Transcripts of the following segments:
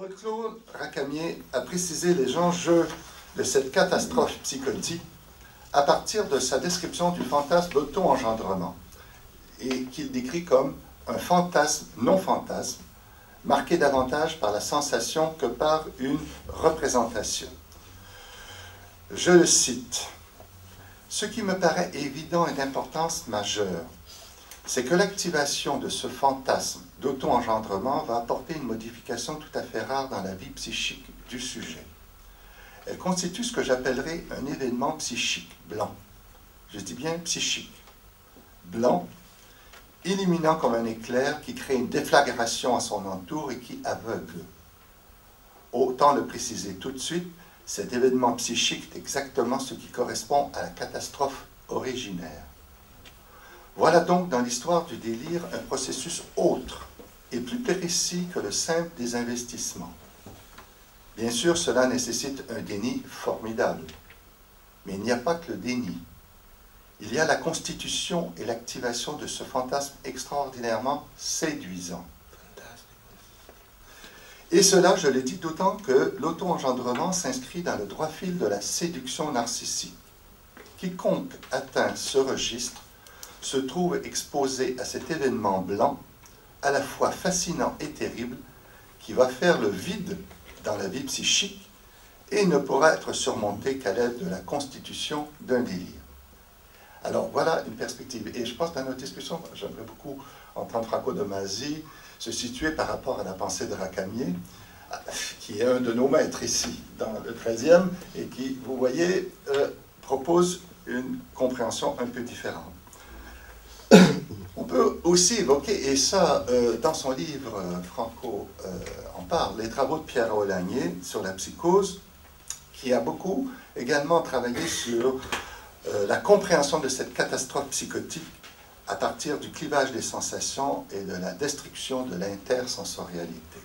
Paul-Claude Racamier a précisé les enjeux de cette catastrophe psychotique à partir de sa description du fantasme d'auto-engendrement, et qu'il décrit comme un fantasme non-fantasme, marqué davantage par la sensation que par une représentation. Je le cite. « Ce qui me paraît évident et d'importance majeure, c'est que l'activation de ce fantasme d'auto-engendrement va apporter une modification tout à fait rare dans la vie psychique du sujet. Elle constitue ce que j'appellerais un événement psychique blanc. Je dis bien psychique. Blanc, illuminant comme un éclair qui crée une déflagration à son entour et qui aveugle. Autant le préciser tout de suite, cet événement psychique est exactement ce qui correspond à la catastrophe originaire. Voilà donc dans l'histoire du délire un processus autre et plus précis que le simple désinvestissement. Bien sûr, cela nécessite un déni formidable, mais il n'y a pas que le déni. Il y a la constitution et l'activation de ce fantasme extraordinairement séduisant. Et cela, je le dis d'autant que l'auto-engendrement s'inscrit dans le droit fil de la séduction narcissique. Quiconque atteint ce registre se trouve exposé à cet événement blanc, à la fois fascinant et terrible, qui va faire le vide dans la vie psychique et ne pourra être surmonté qu'à l'aide de la constitution d'un délire. Alors voilà une perspective. Et je pense que dans notre discussion, j'aimerais beaucoup entendre Franco de Masi se situer par rapport à la pensée de Racamier, qui est un de nos maîtres ici, dans le 13e, et qui, vous voyez, propose une compréhension un peu différente. On peut aussi évoquer, et ça, dans son livre, Franco en parle, les travaux de Pierre Aulagnier sur la psychose, qui a beaucoup également travaillé sur la compréhension de cette catastrophe psychotique à partir du clivage des sensations et de la destruction de l'intersensorialité.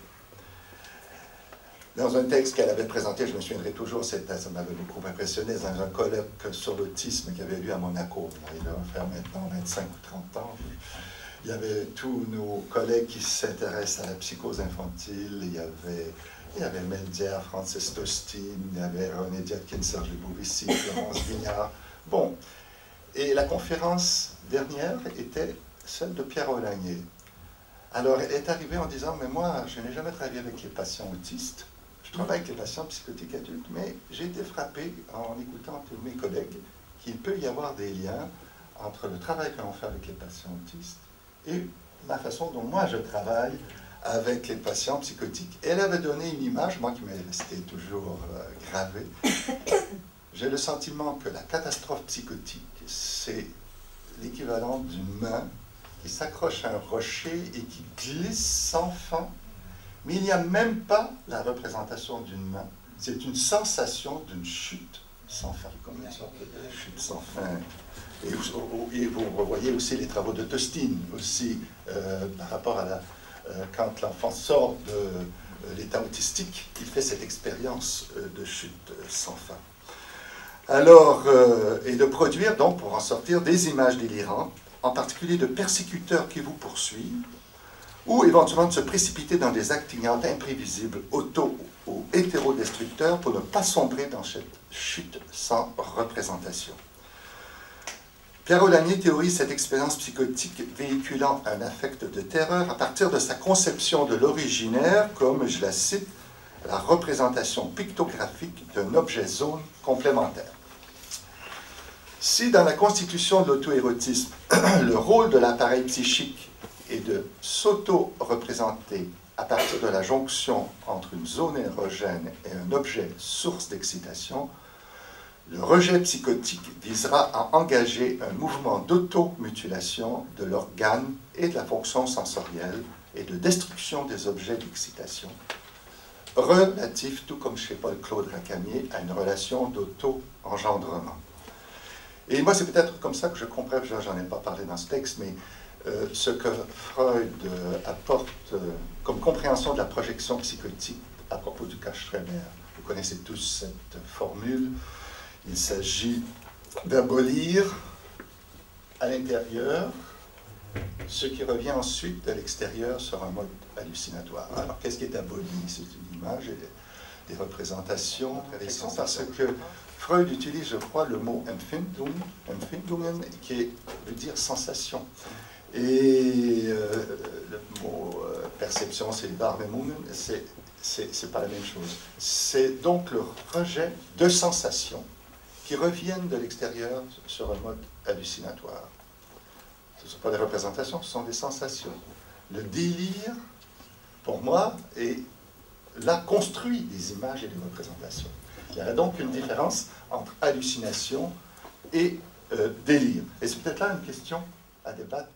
Dans un texte qu'elle avait présenté, je me souviendrai toujours, ça m'avait beaucoup impressionné, dans un colloque sur l'autisme qu'il y avait eu à Monaco. Il va faire maintenant 25 ou 30 ans. Il y avait tous nos collègues qui s'intéressent à la psychose infantile. Il y avait Mel Dier, Francis Tostin, il y avait René Diatkins, Serge Bourici, Florence Vignard. Bon, et la conférence dernière était celle de Pierre Aulagnier. Alors, elle est arrivée en disant, mais moi, je n'ai jamais travaillé avec les patients autistes. Je travaille avec les patients psychotiques adultes, mais j'ai été frappé en écoutant tous mes collègues qu'il peut y avoir des liens entre le travail que l'on fait avec les patients autistes et la façon dont moi je travaille avec les patients psychotiques. Et elle avait donné une image, moi qui m'est restée toujours gravée. J'ai le sentiment que la catastrophe psychotique, c'est l'équivalent d'une main qui s'accroche à un rocher et qui glisse sans fin. Mais il n'y a même pas la représentation d'une main. C'est une sensation d'une chute sans fin, comme une sorte de chute sans fin. Et vous revoyez aussi les travaux de Tostin, aussi, par rapport à quand l'enfant sort de l'état autistique, il fait cette expérience de chute sans fin. Alors, et de produire, donc, pour en sortir, des images délirantes, en particulier de persécuteurs qui vous poursuivent, ou éventuellement de se précipiter dans des actes ignobles, imprévisibles, auto- ou hétérodestructeurs, pour ne pas sombrer dans cette chute sans représentation. Pierre Aulagnier théorise cette expérience psychotique véhiculant un affect de terreur à partir de sa conception de l'originaire, comme, je la cite, la représentation pictographique d'un objet zone complémentaire. Si dans la constitution de l'auto-érotisme, le rôle de l'appareil psychique est de s'auto-représenter à partir de la jonction entre une zone érogène et un objet source d'excitation, le rejet psychotique visera à engager un mouvement d'auto-mutilation de l'organe et de la fonction sensorielle et de destruction des objets d'excitation, relatif, tout comme chez Paul-Claude Racamier, à une relation d'auto-engendrement. Et moi, c'est peut-être comme ça que je comprends, j'en ai pas parlé dans ce texte, mais ce que Freud apporte comme compréhension de la projection psychotique à propos du cas Schreber. Vous connaissez tous cette formule. Il s'agit d'abolir à l'intérieur ce qui revient ensuite de l'extérieur sur un mode hallucinatoire. Alors, qu'est-ce qui est aboli? C'est une image et des représentations intéressantes, parce que Freud utilise, je crois, le mot Empfindungen, qui veut dire sensation. Et le mot perception, c'est Wahrnehmungen, c'est pas la même chose. C'est donc le rejet de sensations qui reviennent de l'extérieur sur un mode hallucinatoire. Ce ne sont pas des représentations, ce sont des sensations. Le délire, pour moi, est là construit des images et des représentations. Il y a donc une différence entre hallucination et délire. Et c'est peut-être là une question à débattre